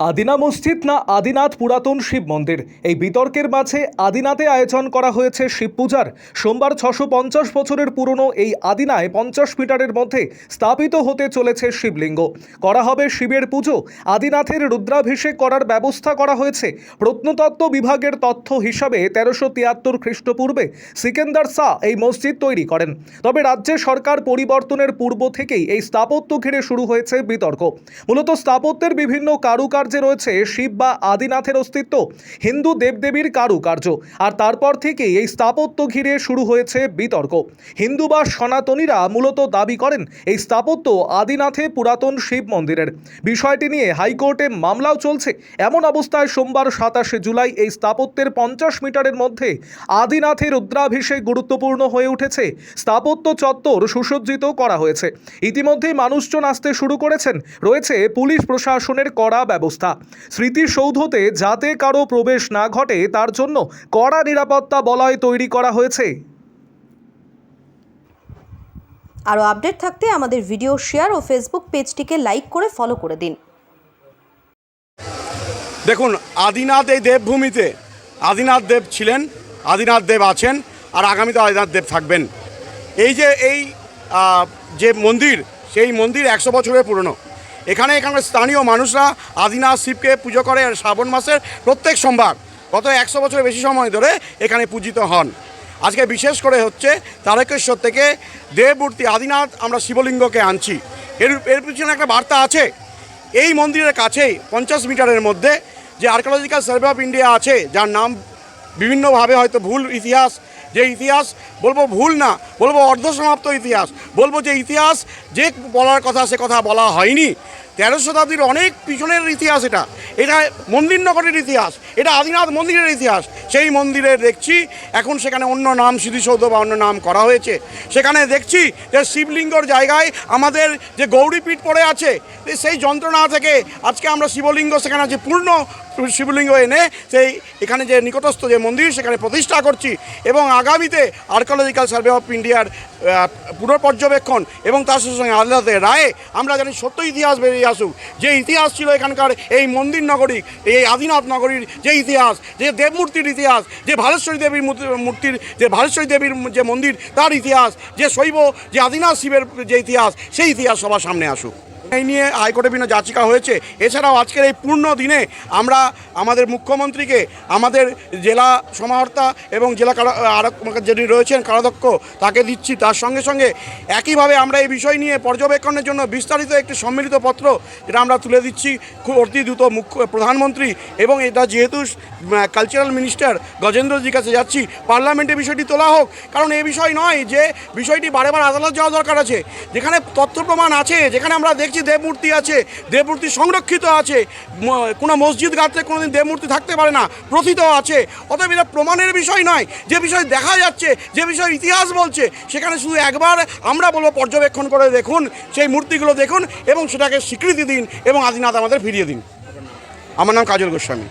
আদিনা মসজিদ না আদিনাথ পুরাতন শিব মন্দির, এই বিতর্কের মাঝে আদিনাথে আয়োজন করা হয়েছে শিব পূজার। সোমবার 650 বছরের পুরনো এই আদিনায় 50 মিটারের মধ্যে স্থাপিত হতে চলেছে শিবলিঙ্গ। করা হবে শিবের পুজো। আদিনাথের রুদ্রাভিষেক করার ব্যবস্থা করা হয়েছে। প্রত্নতত্ত্ব বিভাগের তথ্য হিসাবে 1373 খ্রিস্টপূর্বে সিকেন্দার শাহ এই মসজিদ তৈরি করেন। তবে রাজ্যে সরকার পরিবর্তনের পূর্ব থেকেই এই স্থাপত্য ঘিরে শুরু হয়েছে বিতর্ক। মূলত স্থাপত্যের বিভিন্ন কারুকার্যে রয়েছে শিব বা আদিনাথের অস্তিত্ব, হিন্দু দেবদেবীর কারুকার্য, আর তারপর থেকেই এই স্থাপত্য ঘিরে শুরু হয়েছে বিতর্ক। হিন্দু বা সনাতনীরা মূলত দাবি করেন এই স্থাপত্য আদিনাথে পুরাতন শিব মন্দিরের। বিষয়টি নিয়ে হাইকোর্টে মামলাও চলছে। এমন অবস্থায় সোমবার 27 জুলাই এই স্থাপত্যের 50 মিটারের মধ্যে আদিনাথের রুদ্রাভিষেক গুরুত্বপূর্ণ হয়ে উঠেছে। স্থাপত্য চত্বর সুসজ্জিত করা হয়েছে। ইতিমধ্যেই মানুষজন আসতে শুরু করেছেন। রয়েছে পুলিশ প্রশাসনের কড়া ব্যবস্থা। স্মৃতিসৌধতে যাতে কারো প্রবেশ না ঘটে তার জন্য কড়া নিরাপত্তা বলয় তৈরি করা হয়েছে। আরও আপডেট থাকতে আমাদের ভিডিও শেয়ার ও ফেসবুক পেজটিকে লাইক করে ফলো করে দিন। দেখুন, আদিনাথ এই দেবভূমিতে আদিনাথ দেব ছিলেন, আদিনাথ দেব আছেন, আর আগামীতে আদিনাথ দেব থাকবেন। এই যে মন্দির, সেই মন্দির 100 বছরের পুরনো। এখানকার স্থানীয় মানুষরা আদিনাথ শিবকে পুজো করে শ্রাবণ মাসের প্রত্যেক সোমবার গত 100 বছরের বেশি সময় ধরে এখানে পূজিত হন। আজকে বিশেষ করে হচ্ছে তারকেশ্বর থেকে দেবমূর্তি আদিনাথ আমরা শিবলিঙ্গকে আনছি। এর পিছনে একটা বার্তা আছে। এই মন্দিরের কাছেই 50 মিটারের মধ্যে যে আর্কিওলজিক্যাল সার্ভে অফ ইন্ডিয়া আছে, যার নাম বিভিন্নভাবে হয়তো ভুল ইতিহাস, যে ইতিহাস বলবো ভুল না, বলবো অর্ধসমাপ্ত ইতিহাস, বলবো যে ইতিহাস যে বলার কথা সে কথা বলা হয়নি। 13 শতাব্দীর অনেক পিছনের ইতিহাস এটা মন্দির নগরের ইতিহাস, এটা আদিনাথ মন্দিরের ইতিহাস। সেই মন্দিরে দেখছি এখন সেখানে অন্য নাম স্মৃতিসৌধ বা অন্য নাম করা হয়েছে। সেখানে দেখছি যে শিবলিঙ্গর জায়গায় আমাদের যে গৌরীপীঠ পড়ে আছে, সেই যন্ত্রণা থেকে আজকে আমরা শিবলিঙ্গ সেখানে আছে পূর্ণ শিবলিঙ্গ এনে সেই এখানে যে নিকটস্থ যে মন্দির সেখানে প্রতিষ্ঠা করছি। এবং আগামীতে আর্কিওলজিক্যাল সার্ভে অফ ইন্ডিয়ার পুনঃপর্যবেক্ষণ এবং তার সঙ্গে আদালতের রায়ে আমরা জানি সত্য ইতিহাস বেরিয়ে আসুক। যে ইতিহাস ছিল এখানকার এই মন্দির নগরী, এই আদিনাথ নগরীর যে ইতিহাস, যে দেবমূর্তির ইতিহাস, যে ভালেশ্বরী দেবীর মূর্তির যে ভালেশ্বরী দেবীর যে মন্দির তার ইতিহাস, যে শৈব যে আদিনাথ শিবের যে ইতিহাস, সেই ইতিহাস সবার সামনে আসুক। এই নিয়ে হাইকোর্টে বিভিন্ন যাচিকা হয়েছে। এছাড়াও আজকের এই পূর্ণ দিনে আমরা আমাদের মুখ্যমন্ত্রীকে, আমাদের জেলা সমাহর্তা এবং জেলা যিনি রয়েছেন কারাধ্যক্ষ তাকে দিচ্ছি। তার সঙ্গে সঙ্গে একইভাবে আমরা এই বিষয় নিয়ে পর্যবেক্ষণের জন্য বিস্তারিত একটি সম্মিলিত পত্র যেটা আমরা তুলে দিচ্ছি খুব অতি দ্রুত প্রধানমন্ত্রী, এবং এটা যেহেতু কালচারাল মিনিস্টার গজেন্দ্রজির কাছে যাচ্ছি, পার্লামেন্টে বিষয়টি তোলা হোক। কারণ এই বিষয় নয় যে বিষয়টি বারে বার আদালত যাওয়া দরকার আছে। যেখানে তথ্য প্রমাণ আছে, যেখানে আমরা দেখছি দেবমূর্তি আছে, দেবমূর্তি সংরক্ষিত আছে, কোনো মসজিদ গাত্রে কোনোদিন দেবমূর্তি থাকতে পারে না, প্রথিত আছে। অতএব এটা প্রমাণের বিষয় নয়, যে বিষয় দেখা যাচ্ছে, যে বিষয় ইতিহাস বলছে, সেখানে শুধু একবার আমরা বলবো পর্যবেক্ষণ করে দেখুন, সেই মূর্তিগুলো দেখুন এবং সেটাকে স্বীকৃতি দিন এবং আদিনাথ আমাদের ফিরিয়ে দিন। আমার নাম কাজল গোস্বামী।